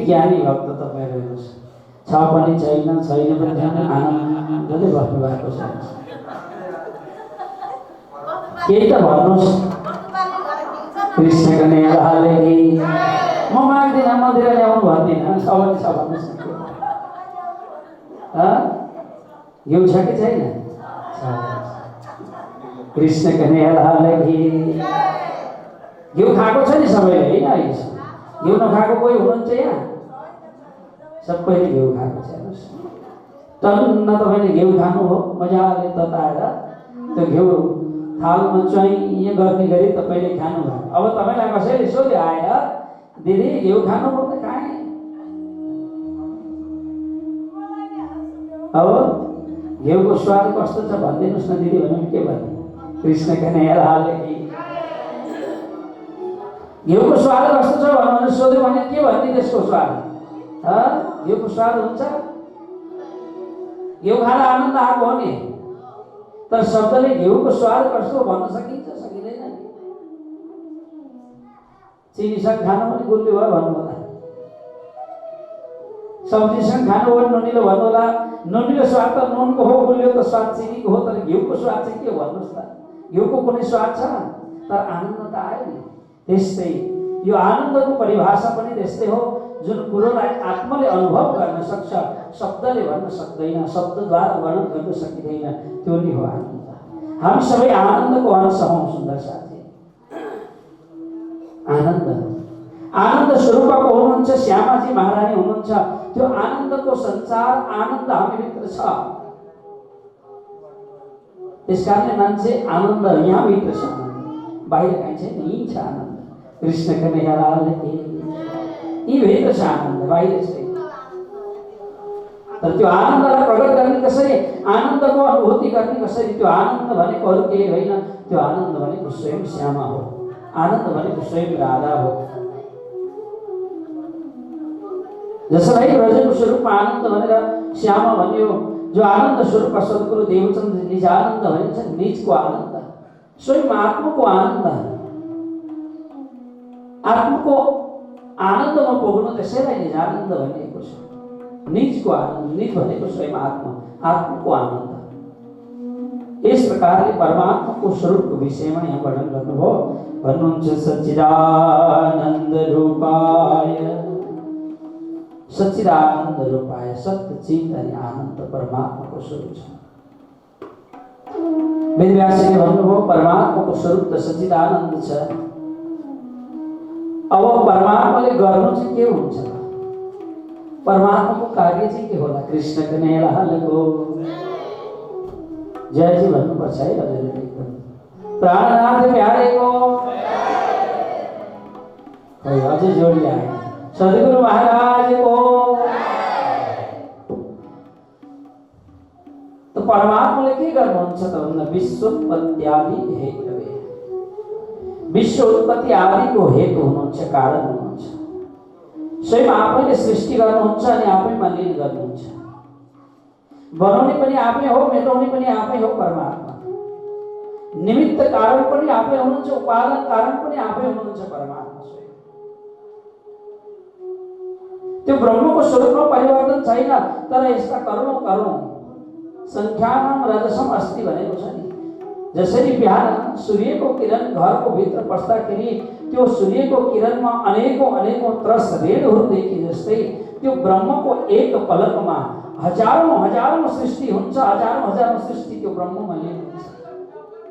ज्ञानी भक्त तपाईँ हेर्नुहोस्, छ पनि छैन, छैन पनि छैन, आनन्दले बस्नु भएको छ। केही त भन्नुहोस्। कृष्णको नेहाले म माग्दिनँ, मन्दिर ल्याउनु भन्दिनँ, छ भने छ भन्नुहोस् न। घिउ छ कि छैन? कृष्णको नेहाले घिउ खाएको छ नि सबैले, होइन? अहिलेसम्म घिउ नखाएको कोही हुनुहुन्छ यहाँ? सबैले घिउ खाएको छ। हेर्नुहोस्, टन्न तपाईँले घिउ खानु हो, मजाले तताएर त्यो घिउ थालमा चुइँ गर्ने गरी तपाईँले खानुभयो। अब तपाईँलाई कसैले सोध्यो आएर, दिदी घिउ खानु हो त खाएँ। अब घिउको स्वाद कस्तो छ भनिदिनुहोस् न दिदी भन्नु के भन्नु? कृष्णको नेहाले घिउको स्वाद कस्तो छ भनेर सोध्यो भने के भन्ने त्यसको स्वाद? घिउको स्वाद हुन्छ? घिउ खाँदा आनन्द आएको हो नि, तर शब्दले घिउको स्वाद कस्तो भन्न सकिन्छ? सकिँदैन। चिनीसँग खानु पनि गुलियो भयो भन्नु होला, सब्जीसँग खानु हो नुनिलो भन्नु होला। नुनिलो स्वाद त नुनको हो, गुलियो त स्वाद चिनीको हो, तर घिउको स्वाद चाहिँ के भन्नुहोस् त? घिउको कुनै स्वाद छ? तर आनन्द त आयो नि। त्यस्तै यो आनन्दको परिभाषा पनि त्यस्तै हो, जुन कुरोलाई आत्माले अनुभव गर्न सक्छ, शब्दले भन्न सक्दैन, शब्दद्वारा वर्णन गर्न सकिँदैन, त्यो नै हो आनन्द। हामी सबै आनन्दको अंश हौँ सुन्दर साथी। आनन्द आनन्द स्वरूपको हुनुहुन्छ श्यामाजी महारानी हुनुहुन्छ। त्यो आनन्दको संसार, आनन्द हामीभित्र छ। त्यसकारणले मान्छे आनन्द यहाँभित्र छ, बाहिर कहीँ छैन। यहीँ छ आनन्द। कृष्णको नेहाले यी भित्र छ आनन्द, बाहिर छैन। तर त्यो आनन्दलाई प्रकट गर्ने कसरी, आनन्दको अनुभूति गर्ने कसरी? त्यो आनन्द भनेको अरू केही होइन, त्यो आनन्द भनेको स्वयं श्यामा हो, आनन्द भनेको स्वयं राधा हो। जसलाई ब्रजको स्वरूपमा आनन्द भनेर श्यामा भन्यो, जो आनन्द स्वरूप सद्गुरु देवचन्द्र निजानन्द भनिन्छ, निजको आनन्द, स्वयं आत्माको आनन्द। आत्माको आनन्दमा पुग्नु त्यसैलाई निजानन्द भनिएको छ। निजको आनन्द, निज भनेको स्वयं आत्मा, आत्माको आनन्द। इस प्रकारले परमात्माको स्वरूपको विषयमा यहाँ वर्णन गर्नुभयो। भन्नुहुन्छ सच्चिदानन्द रूपाय, सच्चिदानन्द रूपाय, सत्य चित अनि आनन्द परमात्माको स्वरूप छ। वेदव्यासले भन्नुभयो परमात्माको स्वरूप त सच्चिदानन्द छ। अब परमात्माले गर्नु चाहिँ के हुन्छ? परमात्माको कार्य चाहिँ के होला? कृष्णको नेहालेको जयजी भन्नुपर्छ है। हजुरले प्राणनाथ प्यारेको अझै जोडी आए, सद्गुरु महाराजको। तो परमात्माले के गर्नुहुन्छ त भन्दा विश्वोत्पत्ति आदि हेतुवे, विश्व उत्पत्ति आदिको हेतु हुनुहुन्छ, कारण हुनुहुन्छ। स्वयं आफैले सृष्टि गर्नुहुन्छ अनि आफैमा लीन गर्नुहुन्छ। बनाउने पनि आफै हो, मेटाउने पनि आफै हो परमात्मा। निमित्त कारण पनि आफै हुनुहुन्छ, उपादान कारण पनि आफै हुनुहुन्छ परमात्मा स्वयं। त्यो ब्रह्मको स्वरूपमा परिवर्तन छैन, तर यसका करोडौं करोडौं संख्यानाम रजसम अस्ति भनेको छ नि। जसरी बिहान सूर्यको किरण घरको भित्र पस्दाखेरि त्यो सूर्यको किरणमा अनेकौं अनेकौं त्रस रेणुहरू देखि जस्तै त्यो ब्रह्मको एक पलकमा हजारौं हजारौं सृष्टि हुन्छ, हजारौं हजारौं सृष्टि त्यो ब्रह्ममा लीन हुन्छ।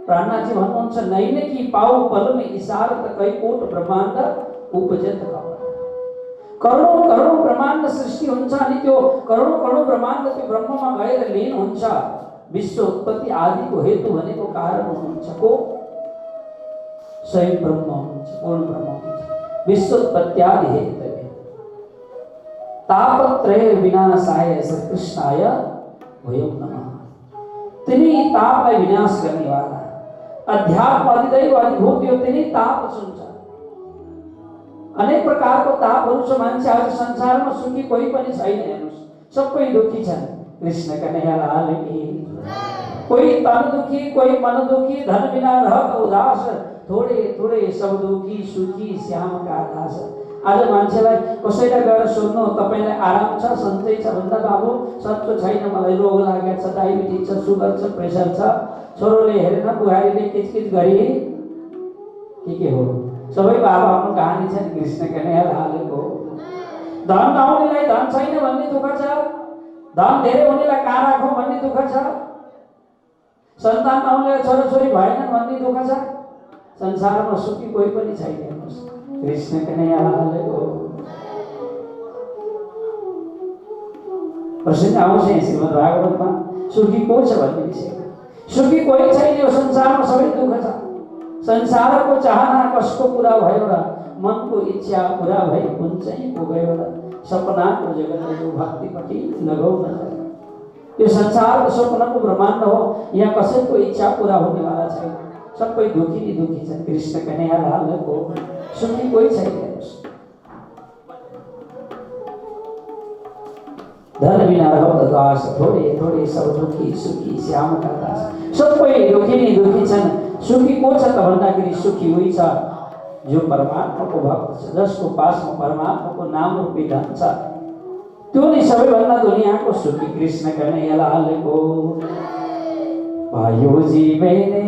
प्राणनाथजी भन्नुहुन्छ नैनकी पाउ पल में इशारत कई कोट ब्रह्माण्ड उपजत खबर। करोडौं करोडौं ब्रह्माण्ड सृष्टि हुन्छ अनि त्यो करोडौं करोडौं ब्रह्माण्ड त्यो ब्रह्ममा गएर लीन हुन्छ। विश्व उत्पत्ति आदिको हेतु भनेको कारण हुनुहुन्छ को? स्वयं ब्रह्म हुनुहुन्छ, पूर्ण ब्रह्म हुनुहुन्छ। विश्व उत्पत्ति आदि हेतु तापत्रय विनाशाय श्री कृष्णाय भूयो नमः। तिनी तापलाई विनाश गर्ने वाला अध्यात्म अधिदैव अधिभूत यो तिनी ताप हुन्छ। अनेक प्रकारको तापहरू छ। मान्छे आज संसारमा सुखी कोही पनि छैन। हेर्नुस्, सबै दुखी छन्। कृष्णका नेहाले कोही तन दुखी, कोही मन दुखी, धन बिना रहत उदास, थोड़े थोड़े सब दुखी सुखी श्याम का दास। आज मान्छेलाई कसैलाई गएर सोध्नु तपाईलाई आराम छ सन्चै छ भन्दा बाबु सच्चो छैन मलाई रोग लागेको छ डायबिटिज छ सुगर छ प्रेसर छ छोरोले हेरेन बुहारीले किचकिच गरी के हो सबैको आफ्नो कहानी छ नि कृष्ण कन्हैया लालको धन नहुनेलाई धन छैन भन्ने दुःख छ धन धेरै हुनेलाई कहाँ राखौँ भन्ने दुःख छ सन्तान नहुनेलाई छोराछोरी भएनन् भन्ने दुःख छ संसारमा सुखी कोही पनि छैन कृष्ण कन्हैया लालको प्रश्न आउँछ श्रीमद् भागवतमा सुखी को छ भन्ने विषय सुखी कोही छैन यो संसारमा सबै दुःख छ संसारको चाहना कसको पूरा भयो र मनको इच्छा पूरा भई कुन चाहिँ पुग्यो र सपनाको जगतले यो भक्तिपट्टि लगाउन यो संसारको सपनाको ब्रह्माण्ड हो यहाँ कसैको इच्छा पूरा हुनेवाला छैन सबै दुखी नै दुखी छन् कृष्ण कन्हैया लालको सुखी कोही छैन धन बिना रहो त दास थोड़े थोड़े सब दुखी सुखी श्याम का दास सबै दुखी नै दुखी छन् सुखी को छ त भन्दाखेरि सुखी हुई छ जो परमात्माको भक्त छ जसको पासमा परमात्माको नाम रूपी धन छ त्यो नै सबैभन्दा दुनियाँको सुखी कृष्ण कन्हैया लालको पायो जी मैंने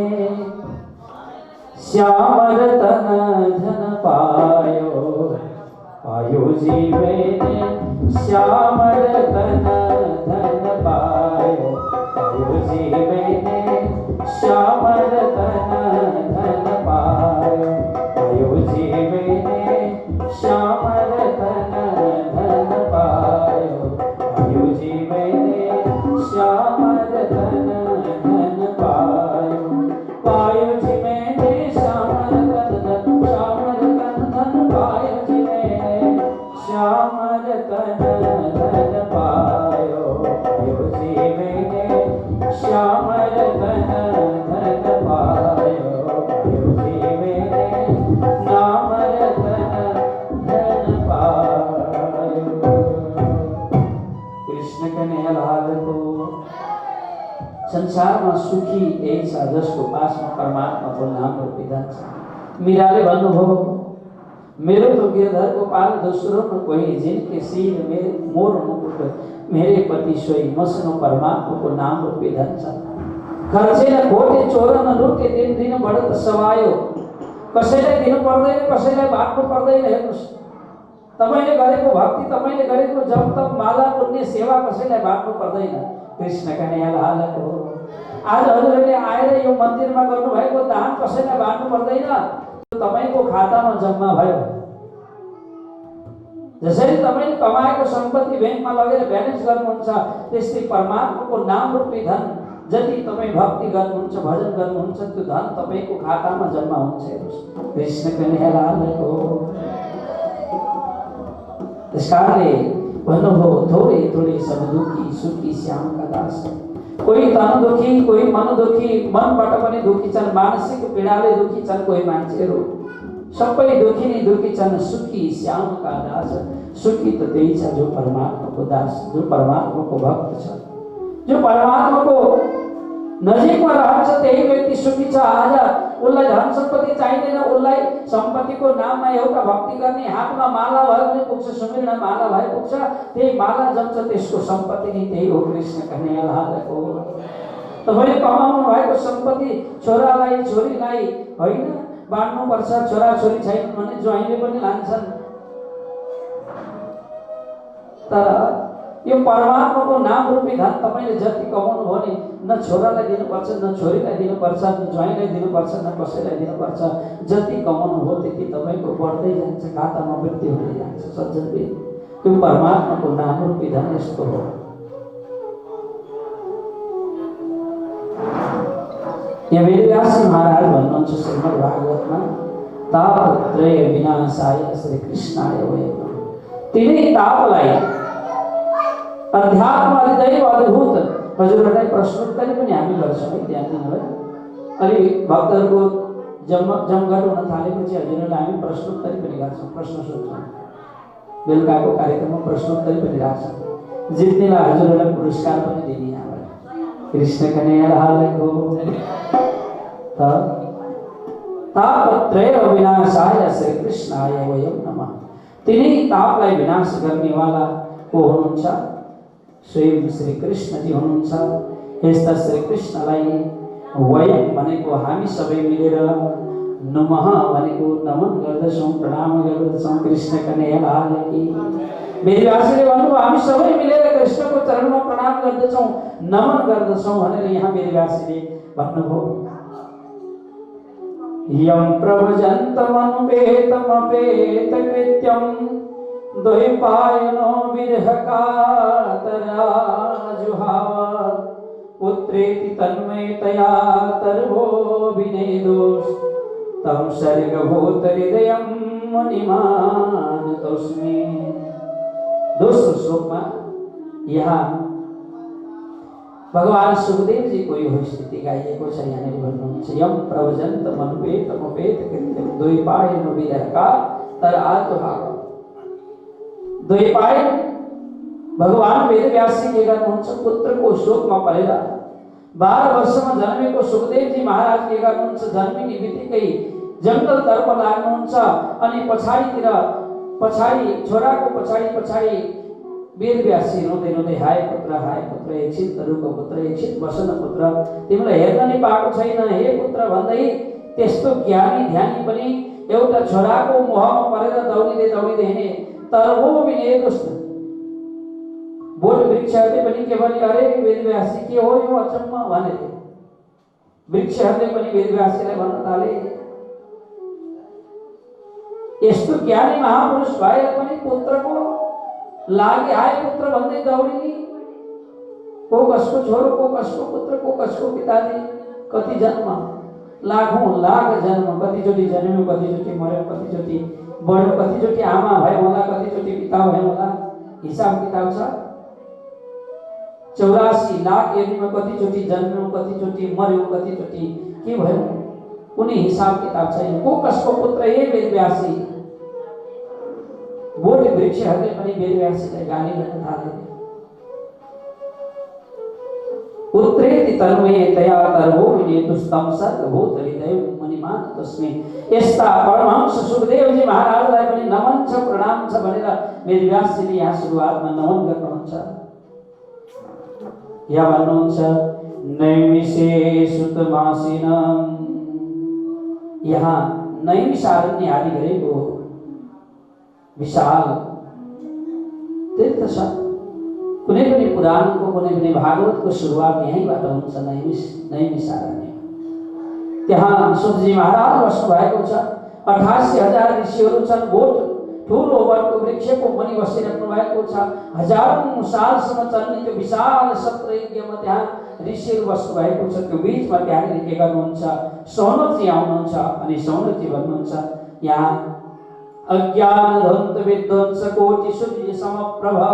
श्याम रतन धन पायो पायो जी मैंने श्याम रतन धन पायो पायो जी मैंने श्याम रतन धन पायो पायो जी मैंने श्याम रतन धन पायो पायो जी मैंने श्याम रतन धन पायो पायो जी मैंने श्याम रतन धन पायो जी मैंने श्याम रतन धन पायो पायो जी मैंने श्याम रतन धन पायो पायो जी मैंने नाम रतन धन पायो कृष्ण कन्हैया लालको संसारमा सुखी यही छ जसको पासमा परमात्माको नाम रूपी धन छ मीराले भन्नुभयो मेरो तो गिरधर गोपाल दोस्रो न कोही जिनके सीन मेरे मोर मुकुट मेरे पति सोई मसनो परमात्माको नाम रूपी धन छ खर्चेन खोटे चोर न लुटे दिन दिन बढ्दो सवायो कसैलाई दिनु पर्दैन कसैलाई बाँड्नु पर्दैन हेर्नुस् तपाईले गरेको भक्ति तपाईले गरेको जप तप माला पुण्य सेवा कसैलाई बाँड्नु पर्दैन कृष्ण कन्हैया लालको आज हजुरले आएर यो मन्दिरमा गर्नुभएको दान कसैलाई बाँड्नु पर्दैन तपाईको खातामा जम्मा भयो जसरी तपाईले कमाएको सम्पत्ति ब्याङ्कमा लगेर ब्यालेन्स गर्नुहुन्छ त्यस्तै परमात्माको नाम रूपी धन जति तपाई भक्ति गर्नुहुन्छ भजन गर्नुहुन्छ त्यो धन तपाईको खातामा जम्मा हुन्छ कृष्ण कन्हैया लालको त्यसकारणले भन्नुभयो थोड़े थोड़े सब दुखी सुखी श्याम का दास कोही तन दुखी कोही मन दुखी मनबाट पनि दुखी छन् मानसिक पीडाले दुखी छन् कोही मान्छेहरू सबै दुखी नै दुखी छन् सुखी श्याम का दास सुखी त त्यही छ जो परमात्माको दास जो परमात्माको भक्त छ जो परमात्माको नजिकमा रहन्छ त्यही व्यक्ति सुखी छ आज उसलाई धन सम्पत्ति चाहिँदैन उसलाई सम्पत्तिको नाममा एउटा भक्ति गर्ने हातमा माला भयो भने पुग्छ सुमिरन माला भए पुग्छ त्यही माला जम्छ त्यसको सम्पत्ति नै त्यही हो कृष्ण कन्हैया लालको तपाईले कमाउनु भएको सम्पत्ति छोरालाई छोरीलाई होइन बाँड्नु पर्छ छोरा छोरी छैन भने ज्वाइँले पनि लान्छन् तर यो परमात्माको नाम रूपी धन तपाईले जति कमाउनु भयो नि न छोरालाई दिनुपर्छ न छोरीलाई दिनुपर्छ न ज्वाइँलाई दिनुपर्छ न कसैलाई दिनुपर्छ जति कमाउनु भयो त्यति तपाईको बढ्दै जान्छ खातामा वृद्धि हुँदै जान्छ सज्जनले त्यो परमात्माको नाम रूपी धन यस्तो हो यहाँ वेदव्यास महाराज भन्नुहुन्छ श्रीमद् भागवतमा तापत्रय विनाशाय श्री कृष्णाय वयम् तिनै तापलाई अध्यात्म अधिदैव अद्भुत हजुरहरूलाई प्रश्नोत्तरी पनि हामी गर्छौँ है ध्यान दिनु है अलि भक्तहरूको जमघट हुन थालेपछि हजुरहरूलाई हामी प्रश्नोत्तरी पनि गर्छौँ प्रश्न सोध्छौँ बेलुकाको कार्यक्रममा प्रश्नोत्तरी पनि राख्छौँ जित्नेलाई हजुरहरूलाई पुरस्कार पनि दिने यहाँबाट कृष्ण कन्हैया लालको तापत्रय विनाशाय श्री कृष्णाय वयम् नमः तिनै तापलाई विनाश गर्नेवाला को हुनुहुन्छ? स्वयं श्री कृष्ण जी हुनुहुन्छ। यस्ता श्री कृष्णलाई वयम भनेको हामी सबै मिलेर नमः भनेको नमन गर्दछौँ, प्रणाम गर्दछौँ। कृष्ण कन्हैयालाल की। वेदव्यासले भन्नुभयो हामी सबै मिलेर कृष्णको चरणमा प्रणाम गर्दछौँ, नमन गर्दछौँ भनेर यहाँ वेदव्यासले भन्नुभयो। यं प्रभजन्तमनुपेतमपेतकृत्यं द्वैपायनो विरहकातराजुहाव पुत्रेति तन्मयतया तर्वो विनेदोष तं सर्गभूतहृदयं मुनिमानतोऽस्मि। दोस्रो श्लोकमा यहाँ भगवान सुखदेव जी को यो स्थिति गाइएको छ। यहाँनिर भन्नुहुन्छ यम प्रवजन्तमनुपेतमपेतकृत्यं द्वैपायनो विरहकातराजुहाव। द्वैपायन भगवान वेदव्यास जी के गर्नुहुन्छ पुत्र को शोकमा परेर 12 वर्षमा जन्मेको सुखदेव जी महाराज के गर्नुहुन्छ जन्मिने बित्तिकै जंगल तर्फ लाग्नुहुन्छ अनि पछाडी छोराको पछाडी वेदव्यास जी रुँदै रुँदै हाय पुत्र एकछिन तरुको पुत्र एकछिन बसन पुत्र तिमीलाई हेर्न नि पाएको छैन हे पुत्र भन्दै त्यस्तो ज्ञानी ध्यानी पनि एउटा छोराको मोहमा परेर दौडिँदै हिँडे तर्वो विनेदोष। बोट वृक्षहरूले पनि के भने अरे वेदव्यास जी के हो यो अचम्म भने वृक्षहरूले पनि वेदव्यासजीलाई भन्न थाले यस्तो ज्ञानी महापुरुष भएर पनि पुत्रको लागि आए पुत्र भन्दै दौडिने को कसको छोरो को कसको पुत्र को कसको पिताजी कति जन्म लाखौं लाख जन्म कतिचोटि जन्म्यो कतिचोटि मर्यो कतिचोटि बढ्यो कतिचोटि आमा भयो होला कतिचोटि पिता भयो होला हिसाब किताब छ। 84 लाख योनिमा कतिचोटि जन्म्यो कतिचोटि मर्यो कतिचोटि के भयो कुनै हिसाब किताब छैन। को कसको पुत्र हे वेदव्यास जी। बोट वृक्षहरूले पनि वेदव्यासजीलाई गाली गर्न थाले। पुत्रेति तन्मयतया तर्वो विनेदुस्तं सर्गभूतहृदयं मुनिमानतोऽस्मि। यस्ता परमहंस सुखदेव जी महाराजलाई पनि नमन छ प्रणाम छ भनेर वेदव्यासजीले यहाँ सुरुवातमा नमन गर्नुहुन्छ। यहाँ भन्नुहुन्छ नैमिषे सुतमासीनम्। यहाँ नैमिषारण्य आदि गरेको विशाल तीर्थ छ। कुनै पनि पुराणको कुनै पनि भागवतको सुरुवात यहीँबाट हुन्छ नैमिषारण्य। त्यहाँ सुतजी महाराज बस्नु भएको छ। 88,000 ऋषिहरू छन्। बोट ठुलो वटको वृक्षको मुनि बसिरहनु भएको छ। हजारौं सालसम्म चल्ने त्यो विशाल सत्रयज्ञमा त्यहाँ ऋषिहरू बस्नु भएको छ। त्यो बीचमा त्यहाँनिर के गर्नुहुन्छ सौनकजी आउनुहुन्छ अनि सौनकजी भन्नुहुन्छ यहाँ अज्ञान ध्वंत विध्वंस कोटि सूर्य समप्रभा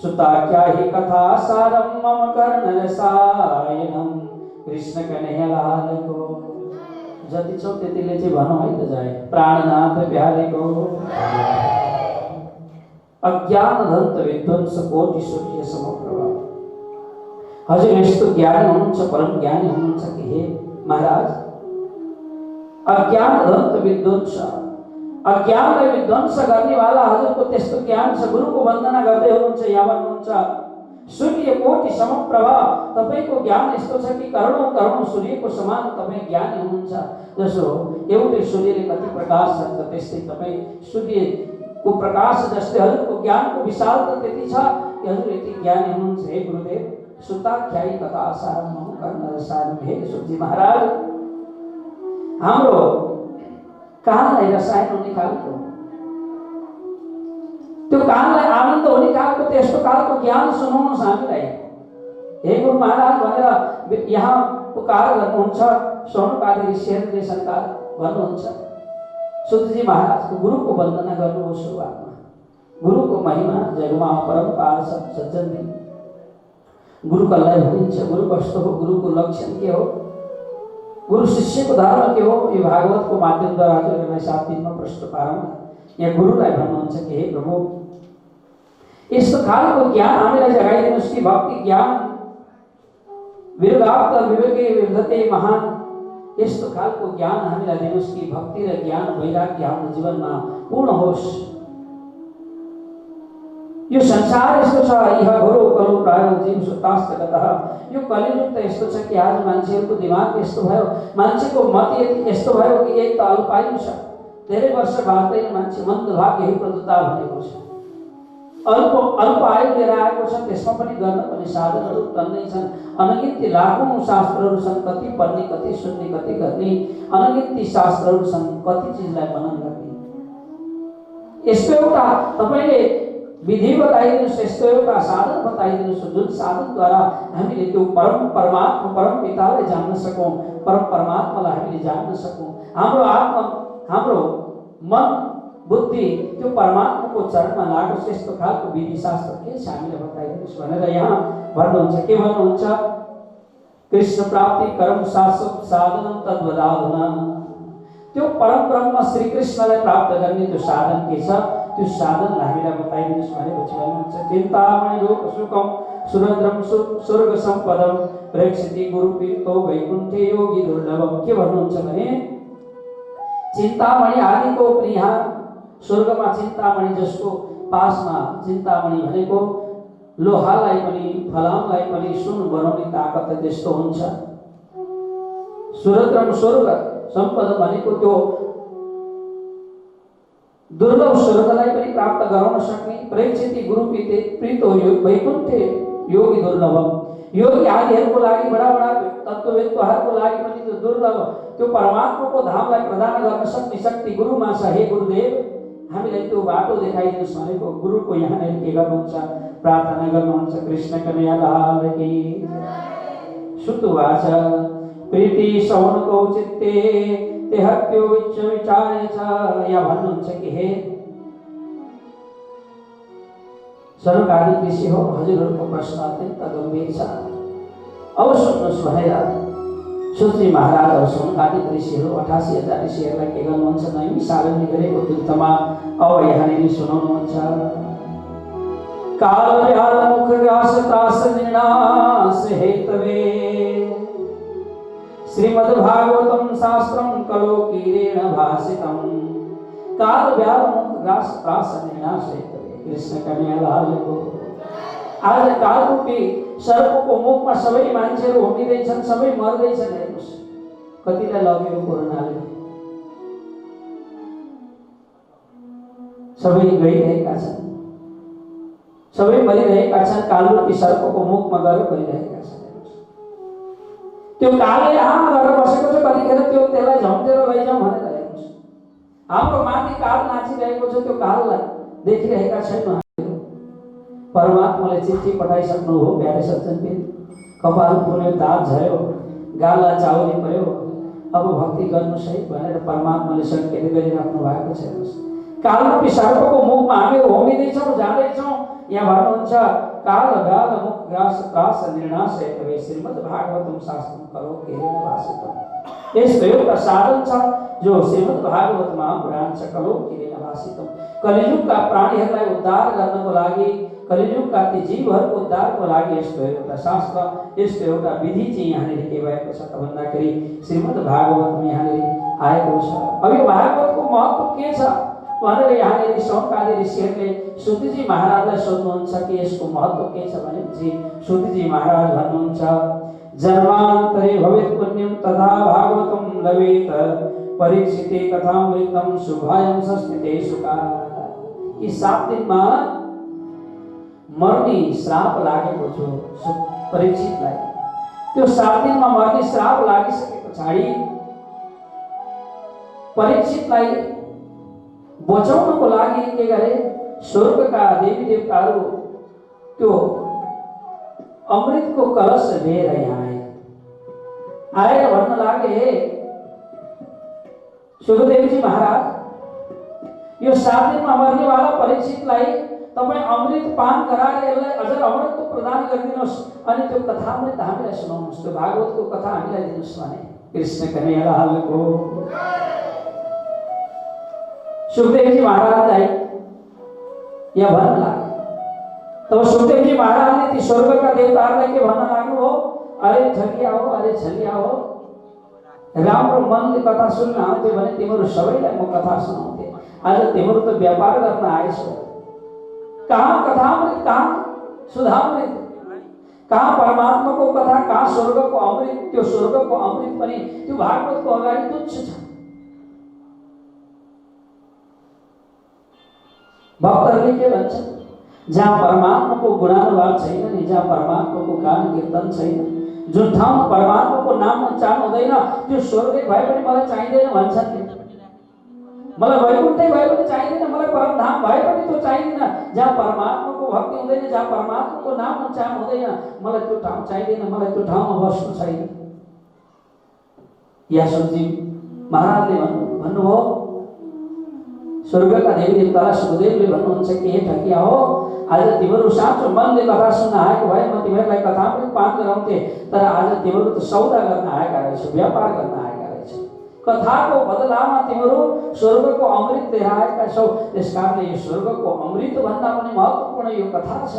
सुताख्या हि कथा सारम मम कर्ण रसायनम। कृष्ण कन्हैयालाल को जति छ त्यतिले चाहिँ भनौँ है त जाए प्राणनाथ प्यारेको। अज्ञान ध्वंत विध्वंस कोटि सूर्य समप्रभा। हजुर यस्तो ज्ञानी हुनुहुन्छ परम ज्ञानी हुनुहुन्छ कि हे महाराज अज्ञान ध्वंत विध्वंस अज्ञानलाई विध्वंस गर्नेवाला हजुरको त्यस्तो ज्ञान छ। गुरुको वन्दना गर्दै हुनुहुन्छ। यहाँ भन्नुहुन्छ सूर्य कोटि समप्रभा। तपाईको ज्ञान यस्तो छ कि करोडौं करोडौं सूर्यको समान तपाईँ ज्ञानी हुनुहुन्छ। जसो एउटै सूर्यले कति प्रकाश छ त्यस्तै तपाईँ सूर्यको प्रकाश जस्तै हजुरको ज्ञानको विशालता त्यति छ कि हजुर यति ज्ञानी हुनुहुन्छ। हे गुरुदेव सुताख्यायी कथा सारम मम कर्ण रसायनम। हे सुखजी महाराज हाम्रो कानलाई रसायन हुने खालको त्यो कानलाई आनन्द हुने खालको त्यस्तो खालको ज्ञान सुनाउनुहोस् हामीलाई हे गुरु महाराज भनेर यहाँ पुकार गर्नुहुन्छ। सौनक आदि ऋषिहरूले शंकर भन्नुहुन्छ। सुतजी महाराजको गुरुको वन्दना गर्नुभयो सुरुवातमा। गुरुको महिमा जगमा परम्पार सब सज्जन। गुरु कसलाई भनिन्छ गुरु कस्तो हो गुरुको लक्षण के हो गुरु शिष्यको धर्म के हो यो भागवतको माध्यमद्वारा हजुरहरूलाई 7 दिनमा प्रश्न पारौँ। यहाँ गुरुलाई भन्नुहुन्छ कि हे प्रभु यस्तो खालको ज्ञान हामीलाई जगाइदिनुहोस् कि भक्ति ज्ञान विरगाप्त विवेके विर्धते महान। यस्तो खालको ज्ञान हामीलाई दिनुहोस् कि भक्ति र ज्ञान वैराग्य हाम्रो जीवनमा पूर्ण होस्। यो संसार यस्तो छ, यह घोरो कलो प्रायो जीव सुतास्तगतः। यो कलियुग त यस्तो छ कि आज मान्छेहरूको दिमाग यस्तो भयो, मान्छेको मत यस्तो भयो कि एक त अल्पायु छ, धेरै वर्ष बाँच्दैन मान्छे, मन्दभाग्य प्रदुता भनेको छ। अल्प आयु लिएर आएको छ, त्यसमा पनि गर्न पनि साधनहरू टन्नै छन्। अनगिन्ती लाखौँ शास्त्रहरू छन्, कति पढ्ने, कति सुन्ने, कति गर्ने, अनगिन्ती शास्त्रहरू छन्, कति चिजलाई मनन गर्ने। यस्तो एउटा तपाईँले विधि बताइदिनुहोस्, यस्तो एउटा साधन बताइदिनुहोस् जुन साधनद्वारा हामीले त्यो परम परमात्मा, परम पितालाई जान्न सकौँ, परम परमात्मालाई हामीले जान्न सकौँ। हाम्रो आत्मा, हाम्रो मन बुद्धि त्यो परमात्माको चरणमा लागोस्, यस्तो खालको विधि शास्त्र के छ हामीले बताइदिनुहोस् भनेर यहाँ भन्नुहुन्छ। के भन्नुहुन्छ? कृष्ण प्राप्ति कर्म शाश्वत साधन तद्वदाधुना। त्यो परम ब्रह्म श्री कृष्णलाई प्राप्त गर्ने त्यो साधन के छ, त्यो साधनलाई हामीलाई बताइदिनुहोस् भनेपछि भन्नुहुन्छ। चिन्तामणि लोक सुखम सुरद्रम स्वर्ग सम्पदम प्रेक्षति गुरुपीतो वैकुण्ठे योगी दुर्लभम। के भन्नुहुन्छ भने चिन्तामणि आदिको पनि यहाँ स्वर्गमा चिन्तामणि जसको पासमा, चिन्तामणि भनेको लोहालाई पनि फलामलाई पनि सुन बनाउने ताकत त्यस्तो हुन्छ। सुरद्रम स्वर्ग सम्पद भनेको त्यो दुर्लभ स्वर्गलाई पनि प्राप्त गराउन सक्ने। प्रेक्षिति गुरुपीते प्रीतो वैकुण्ठे योगी दुर्लभम। योगी आदिहरूको लागि, बडा बडा तत्त्ववेत्ताहरूको लागि पनि त्यो दुर्लभ, त्यो परमात्माको धामलाई प्रदान गर्न सक्ने शक्ति गुरुमा छ। हे गुरुदेव, हामीलाई त्यो बाटो देखाइदिनुहोस् भनेको गुरुको यहाँनिर के गर्नुहुन्छ? प्रार्थना गर्नुहुन्छ। कृष्ण कन्हैया लाल की। श्रुतुवाच प्रीति सौनको चित्ते तेहत्यो इच्छ विचारे छ। या भन्नुहुन्छ कि हे सर्वकाली ऋषि हो, हजुरहरूको प्रश्न अत्यन्त गम्भीर छ, अब सुन्नुहोस् भनेर सुश्री महाराज और सोनकादिक ऋषिहरू 88,000 ऋषिहरूलाई के गर्नुहुन्छ? नैमी सारण्य गरेको तीर्थमा अब यहाँनिर सुनाउनुहुन्छ। काल व्याल मुख व्यास त्रास निर्णास हेतवे श्रीमद् भागवतम शास्त्रम कलो कीरेण भासितम। काल व्याल मुख व्यास त्रास निर्णास हेतवे। कृष्ण कन्हैया लाल को। आज कालरूपी सर्पको मुखमा सबै मान्छेहरू होमिँदैछन्, सबै मर्दैछन्। हेर्नुहोस् कतिलाई लग्यो कोरोनाले, सबै गइरहेका छन्, सबै मरिरहेका छन्, कालरूपी सर्पको मुखमा गएर परिरहेका छन्। त्यो कालले आम गरेर बसेको छ, कतिखेर त्यो त्यसलाई झम्टेर लैजाउँ भनेर। हेर्नुहोस् हाम्रो माथि काल नाचिरहेको छ, त्यो काललाई देखिरहेका छैनौँ। परमात्माले चिठी पठाइसक्नु हो प्यारे सज्जनबिन। कपाल पुल्यो, दाँत झऱ्यो, गाला चाउरी पर्यो, अब भक्ति गर्नुहोस् है भनेर परमात्माले सङ्केत गरिराख्नु भएको छ। कालरूपी सर्पको मुखमा हामीहरू होमिँदैछौँ, जाँदैछौँ। यहाँ भन्नुहुन्छ काल गाल मुख ग्रास त्रास निर्णास हेतवे श्रीमद् भागवतम शास्त्रम करो कीरेण भासितम। यस्तो एउटा साधन छ जो श्रीमद् भागवत महापुराण छ, कलो कीरेण भासितम। कलियुगका प्राणीहरूलाई उद्धार गर्नको लागि, कलियुगका ती जीवहरूको उद्धारको लागि यस्तो एउटा शास्त्र, यस्तो एउटा विधि चाहिँ यहाँनिर के भएको छ त भन्दाखेरि श्रीमद् भागवतमा यहाँनिर आएको छ। अब यो भागवतको महत्त्व के छ भनेर यहाँनिर सौनकादि ऋषिहरूले सुतजी महाराजलाई सोध्नुहुन्छ कि यसको महत्त्व के छ भनेपछि सुतजी महाराज भन्नुहुन्छ जन्मान्तरे भवेत् पुण्यं तथा भागवतं लभेत परीक्षिते कथामृतं शुभायं संस्थिते सुखा। यी 7 दिनमा मर्ने श्राप लागेको छ परीक्षितलाई। त्यो 7 दिनमा मर्ने श्राप लागिसके पछाडि परीक्षितलाई बचाउनको लागि के गरे? स्वर्गका देवी देवताहरू त्यो अमृतको कलश लिएर यहाँ आएर भन्न लागे सुखदेवजी महाराज, यो 7 दिनमा मर्नेवाला परीक्षितलाई तपाईं अमृत पान गराएर यसलाई अझ अमृत प्रदान गरिदिनुहोस् अनि त्यो कथामृत हामीलाई सुनाउनुहोस्, त्यो भागवतको कथा हामीलाई दिनुहोस् भने। कृष्ण कन्हैया लालको। सुखदेवजी महाराजलाई यहाँ भन्न लाग्यो। तब सुखदेवजी महाराजले ती स्वर्गका देवताहरूलाई के भन्न लाग्नु हो? अरे ठगिया हो, अरे छलिया हो, राम्रो मनले कथा सुन्न आउँथ्यो भने तिम्रो सबैलाई म कथा सुनाउँथे। आज तिम्रो त व्यापार गर्न आएछौ, कहाँ कथामृत, कहाँ सुधामृत, कहाँ परमात्मा को कथा, कहाँ स्वर्ग को अमृत। त्यो स्वर्ग को अमृत पनि त्यो भागवत को अगाडि तुच्छ छ। भक्तहरूले के भन्छन्, जहाँ परमात्मा को गुणानुवाद छैन नि, जहाँ परमात्मा को गान कीर्तन छैन, जुन ठाउँमा परमात्मा को नाम उच्चारण हुँदैन, त्यो स्वर्गै भए पनि मलाई चाहिँदैन भन्छन्। मलाई वैकुण्ठै भए पनि चाहिँदैन, मलाई परमधाम भए पनि त्यो चाहिँदैन। जहाँ परमात्मा को भक्ति हुँदैन, जहाँ परमात्मा को नाम उच्चारण हुँदैन, मलाई त्यो ठाउँ चाहिँदैन, मलाई त्यो ठाउँमा बस्नु छैन। व्यासजी महाराजले भन्नुभयो, स्वर्गका देवी देवतालाई सुखदेवले भन्नुहुन्छ कि हे ठगिया हो, आज तिम्रो साँचो मनले कथा सुन्न आएको भए म तिमीहरूलाई कथा पनि पाठ गराउँथे, तर आज तिम्रो त सौदा गर्न आएका रहेछ, व्यापार गर्न आएका रहेछ। कथाको बदलामा तिम्रो स्वर्गको अमृत लिएर आएका छौ। त्यसकारणले यो स्वर्गको अमृत भन्दा पनि महत्त्वपूर्ण यो कथा छ।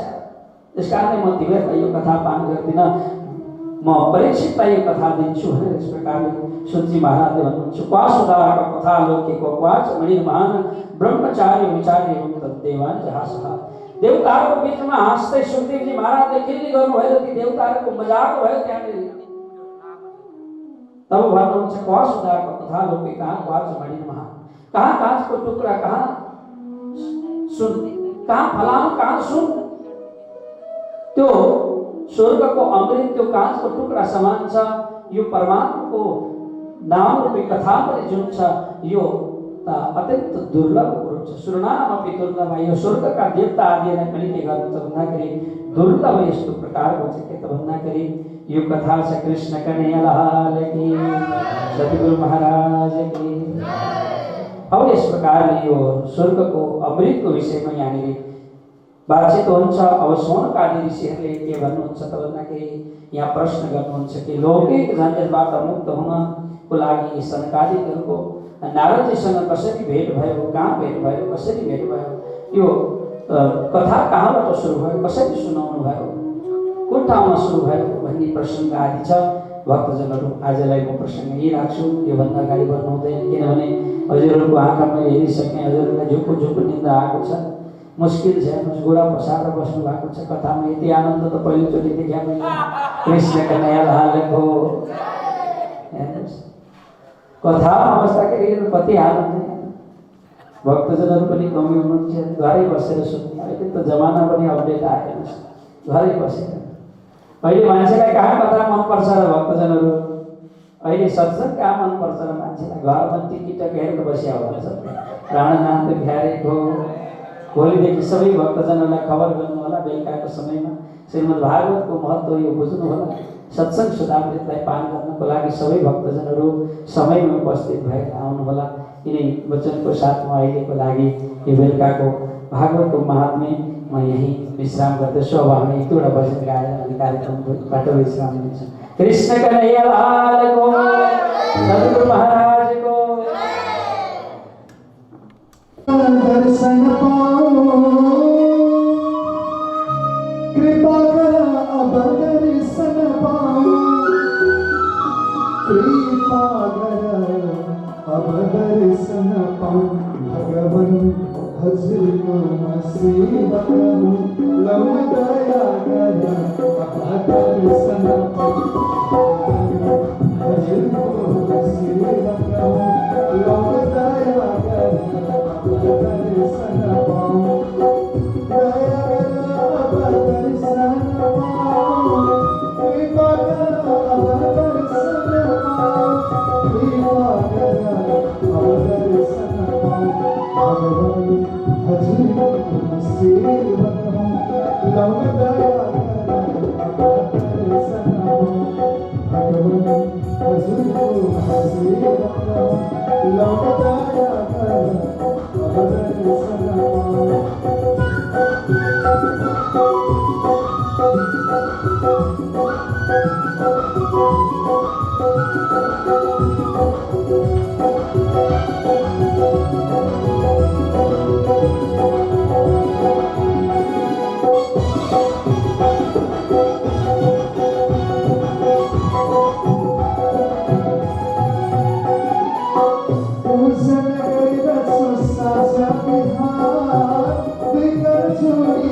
त्यसकारणले म तिमीहरूलाई यो कथा पाठ गर्दिनँ, म परीक्षितलाई यो कथा दिन्छु भनेर यस प्रकारले सुनजी महाराजले भन्नुहुन्छ। क्वासुदारक कथा लौकिको क्वाच मणिर्मान ब्रह्मचार्य विचार्य देवान जहासहा। देवताहरूको बीचमा हाँस्दै सुखदेवजी महाराजले खिल्ली गर्नुभयो, ती देवताहरूको मजाक भयो त्यहाँनिर। तब भन्नुहुन्छ क्वासुदारक कथा लौकिक कहाँ क्वाच मणिर्मान, कहाँ काँचको टुक्रा, कहाँ सुन, कहाँ फलाम, कहाँ सुन। त्यो स्वर्गको अमृत त्यो काँचको टुक्रा समान छ। यो परमात्माको नाम रूपी कथा पनि जुन छ यो अत्यन्त दुर्लभ कुरो छ। सुरनामपि दुर्लभ। यो स्वर्गका देवता आदिलाई पनि के गर्नु त भन्दाखेरि दुर्लभ यस्तो प्रकारको छ के त भन्दाखेरि यो कथा छ कृष्ण कन्हैया लाल की, सद्गुरु महाराज की। अब यस प्रकारले यो स्वर्गको अमृतको विषयमा यहाँनिर बातचित हुन्छ। अब सौनकादि ऋषिहरूले के भन्नुहुन्छ त भन्दाखेरि यहाँ प्रश्न गर्नुहुन्छ कि लौकिक झन्झटबाट मुक्त हुनको लागि सनकादिहरूको नारदजीसँग कसरी भेट भयो, कहाँ भेट भयो, कसरी भेट भयो, यो कथा कहाँबाट सुरु भयो, कसरी सुनाउनु भयो, कुन ठाउँमा सुरु भयो भन्ने प्रसङ्ग आदि छ। भक्तजनहरू आजलाई म प्रसङ्ग यही राख्छु, योभन्दा अगाडि बढ्नु हुँदैन। किनभने हजुरहरूको आँखा मैले हेरिसकेँ, हजुरहरूलाई झुक्कु झुक्कु निन्द्रा आएको छ, मुस्किल छ। हेर्नुहोस् गोडा पसारेर बस्नु भएको छ। कथामा यति आनन्द त पहिलोचोटि देखेँ मैले। कृष्ण कन्हैया लालको हेर्नुहोस् कथामा बस्दाखेरि कति आनन्द। भक्तजनहरू पनि कमी हुनुहुन्छ, घरै बसेर सुन्ने। अहिले त जमाना पनि अपडेट आयो, हेर्नुहोस् घरै बसेर। अहिले मान्छेलाई कहाँ कथा मनपर्छ र भक्तजनहरू, अहिले सत्सङ्ग कहाँ मनपर्छ र मान्छेलाई। घरमा टिकट हेरेर बसिया हुन्छ। प्राणनाथ बिहारीको भोलिदेखि सबै भक्तजनहरूलाई खबर गर्नु होला। बेलुकाको समयमा श्रीमद् भागवतको महत्त्व यो बुझ्नु होला। सत्सङ्ग सुधामृतलाई पान गर्नको लागि सबै भक्तजनहरू समयमा उपस्थित भएर आउनु होला। यिनै वचनको साथमा अहिलेको लागि यो बेलुकाको भागवतको महात्म्य म यहीँ विश्राम गर्दछु। अब हामी एक दुईवटा भजन गाएर हामी कार्यक्रमबाट विश्राम लिन्छौँ। कृष्ण कन्हैया लालको, सद्गुरु महाराजको। दर्शन पाऊं कृपा कर, अब दर्शन पाऊं कृपा कर, अब दर्शन पाऊं। भगवन हजर को मुसीबत हूँ, लम दया कर, अब दर्शन पाऊं। हजर को मुसीबत हूँ, लम दया कर, दर्शन पाऊं। दया कर, अब दर्शन पाऊं कृपा कर, अब दर्शन पाऊं कृपा कर, अब दर्शन पाऊं। भगवान हजूर सेवक हूँ, लम दया कर, अब दर्शन पाऊं। भगवान हजूर सेवक हूँ, लम दया कर, अब दर्शन पाऊं। पूजन कर साजा बिहार, बिगर चोरी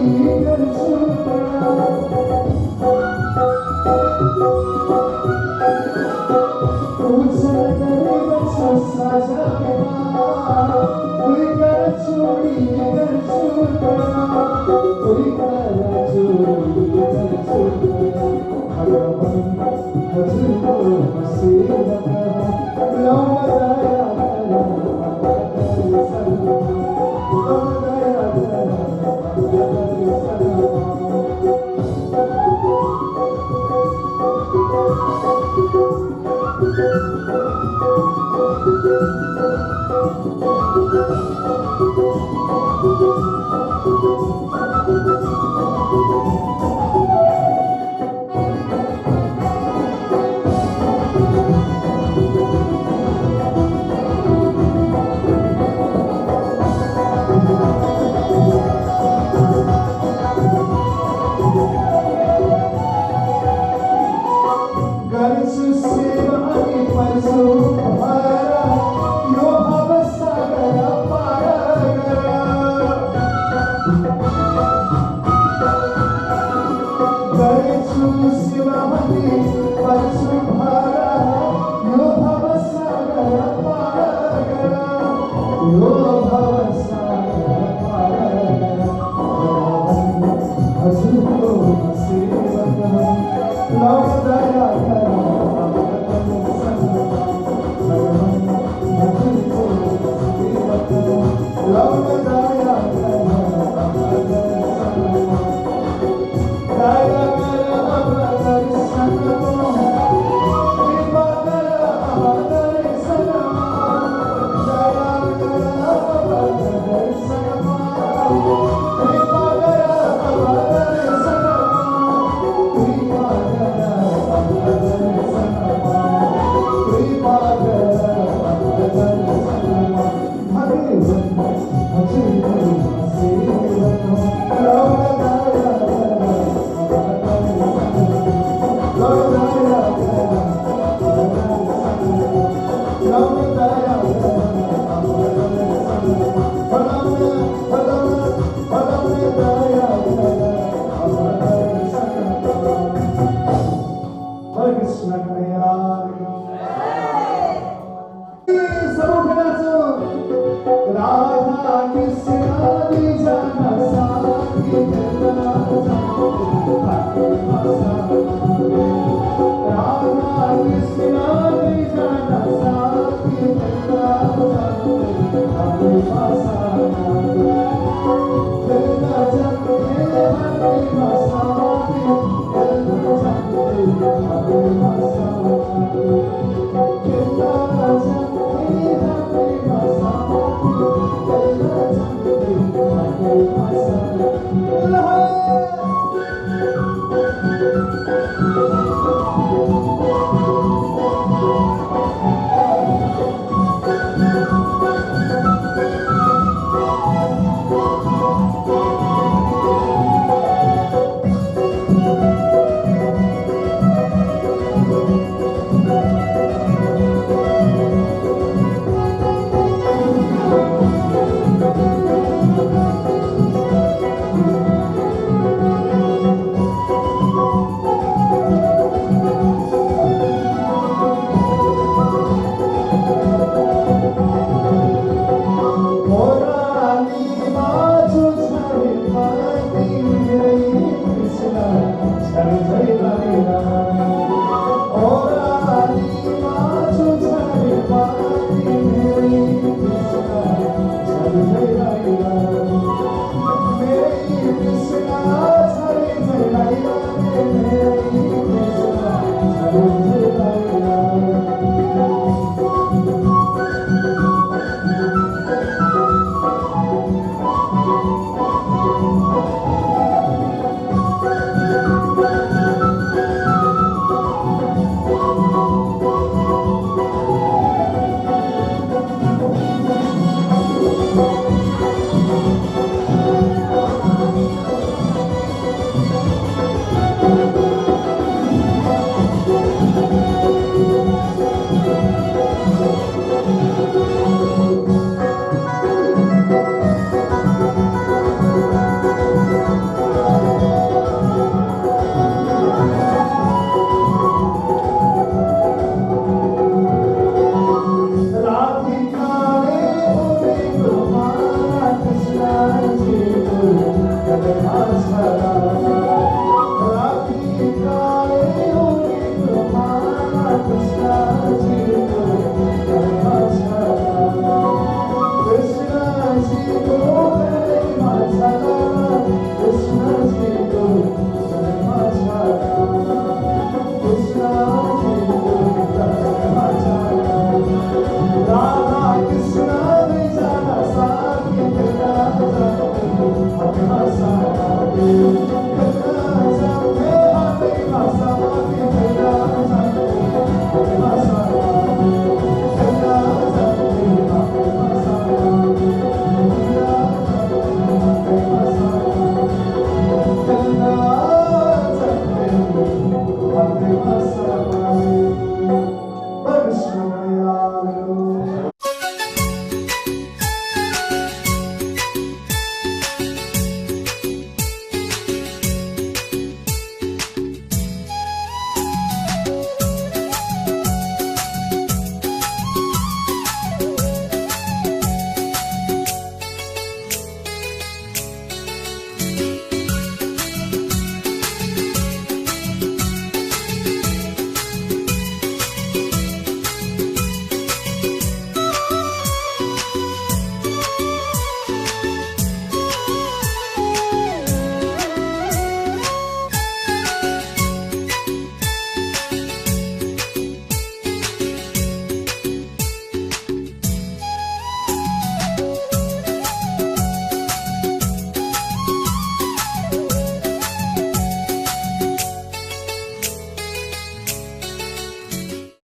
हरे बसर पावे कृष्ण गया